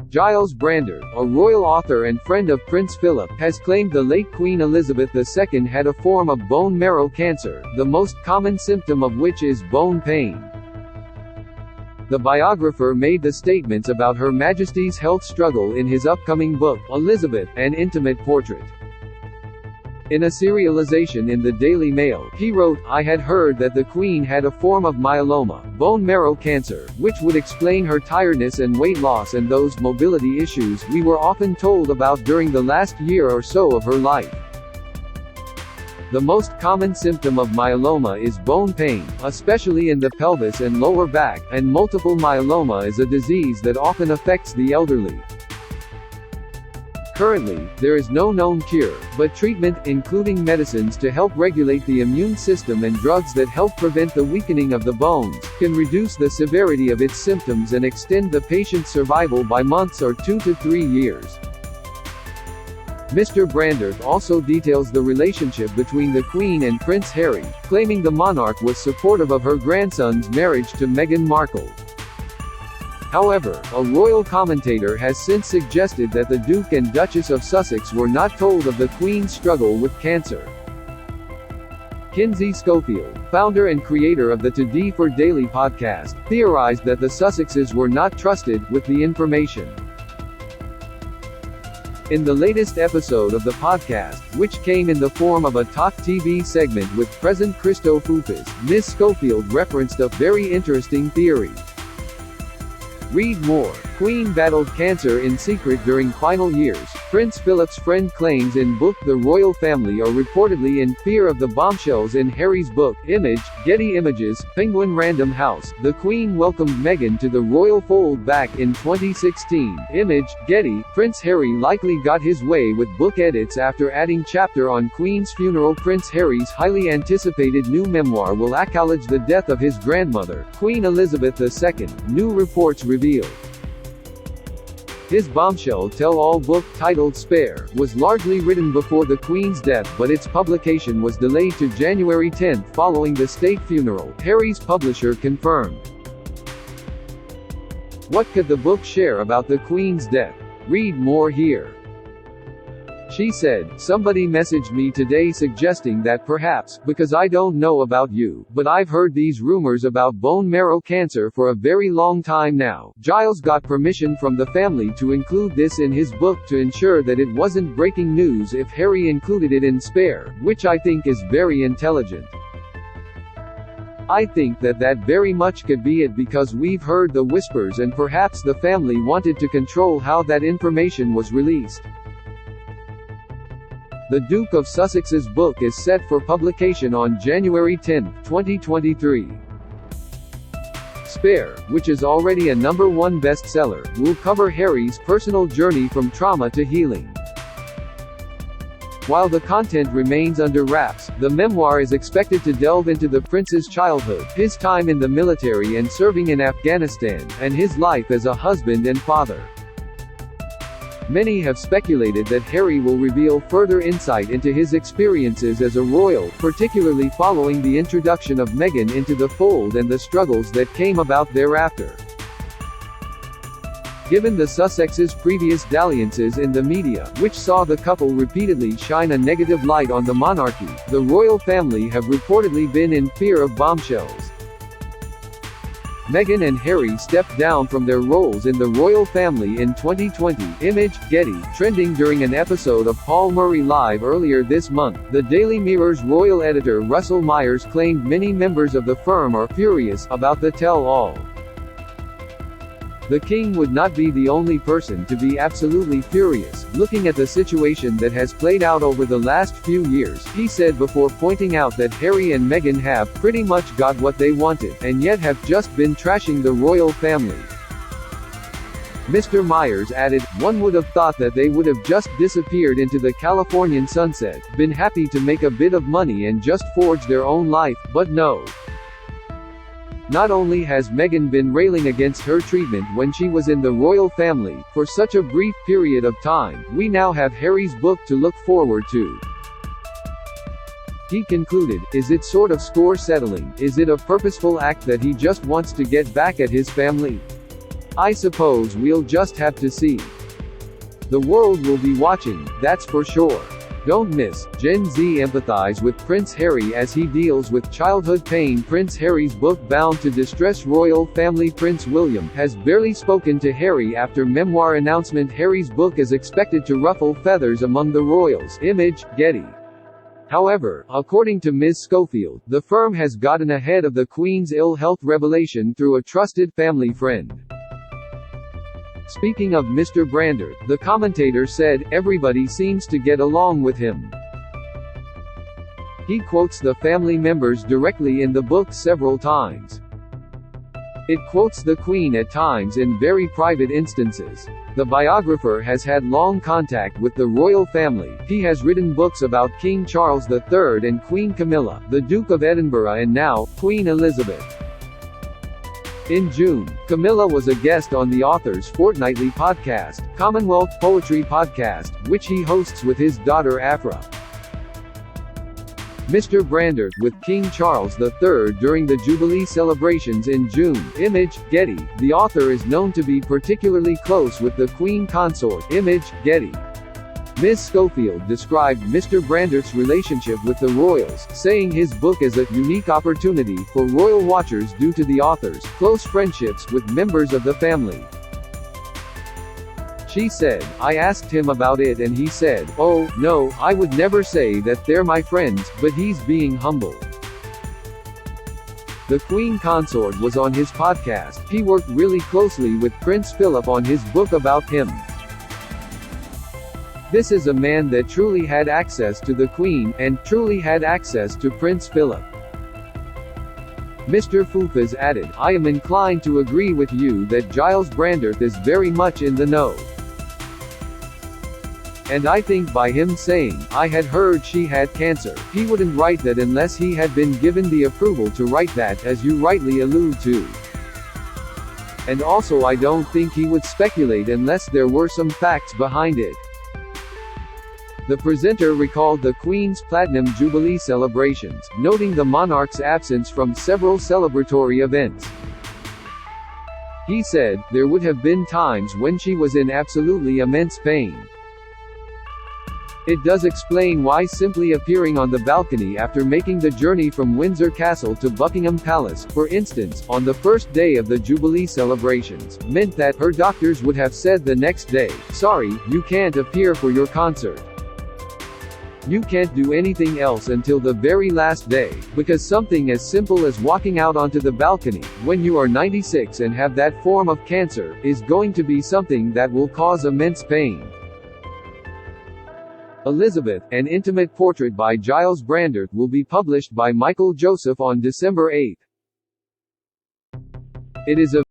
Gyles Brandreth, a royal author and friend of Prince Philip, has claimed the late Queen Elizabeth II had a form of bone marrow cancer, the most common symptom of which is bone pain. The biographer made the statements about Her Majesty's health struggle in his upcoming book, Elizabeth, An Intimate Portrait. In a serialisation in the Daily Mail, he wrote, "I had heard that the Queen had a form of myeloma, bone marrow cancer, which would explain her tiredness and weight loss and those mobility issues we were often told about during the last year or so of her life. The most common symptom of myeloma is bone pain, especially in the pelvis and lower back, and multiple myeloma is a disease that often affects the elderly. Currently, there is no known cure, but treatment, including medicines to help regulate the immune system and drugs that help prevent the weakening of the bones, can reduce the severity of its symptoms and extend the patient's survival by months or 2 to 3 years." Mr. Brandreth also details the relationship between the Queen and Prince Harry, claiming the monarch was supportive of her grandson's marriage to Meghan Markle. However, a royal commentator has since suggested that the Duke and Duchess of Sussex were not told of the Queen's struggle with cancer. Kinsey Schofield, founder and creator of the Today for Daily podcast, theorized that the Sussexes were not trusted with the information. In the latest episode of the podcast, which came in the form of a Talk TV segment with present Christo Fufas, Ms. Schofield referenced a very interesting theory. Read more. Queen battled cancer in secret during final years. Prince Philip's friend claims in book the royal family are reportedly in fear of the bombshells in Harry's book. Image, Getty Images, Penguin Random House. The Queen welcomed Meghan to the royal fold back in 2016. Image, Getty. Prince Harry likely got his way with book edits after adding chapter on Queen's funeral. Prince Harry's highly anticipated new memoir will acknowledge the death of his grandmother, Queen Elizabeth II, new reports revealed. His bombshell tell-all book, titled Spare, was largely written before the Queen's death, but its publication was delayed to January 10 following the state funeral, Harry's publisher confirmed. What could the book share about the Queen's death? Read more here. She said, "Somebody messaged me today suggesting that perhaps, because I don't know about you, but I've heard these rumors about bone marrow cancer for a very long time now." Gyles got permission from the family to include this in his book to ensure that it wasn't breaking news if Harry included it in Spare, which I think is very intelligent. I think that very much could be it because we've heard the whispers and perhaps the family wanted to control how that information was released. The Duke of Sussex's book is set for publication on January 10, 2023. Spare, which is already a #1 bestseller, will cover Harry's personal journey from trauma to healing. While the content remains under wraps, the memoir is expected to delve into the prince's childhood, his time in the military and serving in Afghanistan, and his life as a husband and father. Many have speculated that Harry will reveal further insight into his experiences as a royal, particularly following the introduction of Meghan into the fold and the struggles that came about thereafter. Given the Sussexes' previous dalliances in the media, which saw the couple repeatedly shine a negative light on the monarchy, the royal family have reportedly been in fear of bombshells. Meghan and Harry stepped down from their roles in the royal family in 2020. Image, Getty, trending during an episode of Paul Murray Live earlier this month. The Daily Mirror's royal editor Russell Myers claimed many members of the firm are furious about the tell-all. The king would not be the only person to be absolutely furious, looking at the situation that has played out over the last few years, he said before pointing out that Harry and Meghan have pretty much got what they wanted, and yet have just been trashing the royal family. Mr. Myers added, "One would have thought that they would have just disappeared into the Californian sunset, been happy to make a bit of money and just forge their own life, but no. Not only has Meghan been railing against her treatment when she was in the royal family, for such a brief period of time, we now have Harry's book to look forward to." He concluded, "Is it sort of score settling? Is it a purposeful act that he just wants to get back at his family? I suppose we'll just have to see. The world will be watching, that's for sure. Don't miss, Gen Z empathize with Prince Harry as he deals with childhood pain. Prince Harry's book Bound to Distress royal family. Prince William has barely spoken to Harry after memoir announcement. Harry's book is expected to ruffle feathers among the royals. Image, Getty. However, according to Ms. Schofield, the firm has gotten ahead of the Queen's ill health revelation through a trusted family friend. Speaking of Mr. Brandreth, the commentator said, everybody seems to get along with him. He quotes the family members directly in the book several times. It quotes the Queen at times in very private instances. The biographer has had long contact with the royal family. He has written books about King Charles III and Queen Camilla, the Duke of Edinburgh, and now, Queen Elizabeth. In June, Camilla was a guest on the author's fortnightly podcast, Commonwealth Poetry Podcast, which he hosts with his daughter Afra. Mr. Brandreth with King Charles III during the Jubilee celebrations in June. Image, Getty. The author is known to be particularly close with the Queen Consort. Image, Getty. Ms. Schofield described Mr. Brandreth's relationship with the royals, saying his book is a unique opportunity for royal watchers due to the author's close friendships with members of the family. She said, I asked him about it and he said, oh, no, I would never say that they're my friends, but he's being humble. The Queen Consort was on his podcast. He worked really closely with Prince Philip on his book about him. This is a man that truly had access to the Queen, and truly had access to Prince Philip. Mr. Foufas added, I am inclined to agree with you that Gyles Brandreth is very much in the know. And I think by him saying, I had heard she had cancer, he wouldn't write that unless he had been given the approval to write that, as you rightly allude to. And also I don't think he would speculate unless there were some facts behind it. The presenter recalled the Queen's Platinum Jubilee celebrations, noting the monarch's absence from several celebratory events. He said, there would have been times when she was in absolutely immense pain. It does explain why simply appearing on the balcony after making the journey from Windsor Castle to Buckingham Palace, for instance, on the first day of the Jubilee celebrations, meant that her doctors would have said the next day, sorry, you can't appear for your concert. You can't do anything else until the very last day, because something as simple as walking out onto the balcony, when you are 96 and have that form of cancer, is going to be something that will cause immense pain. Elizabeth, an intimate portrait by Gyles Brandreth will be published by Michael Joseph on December 8. It is a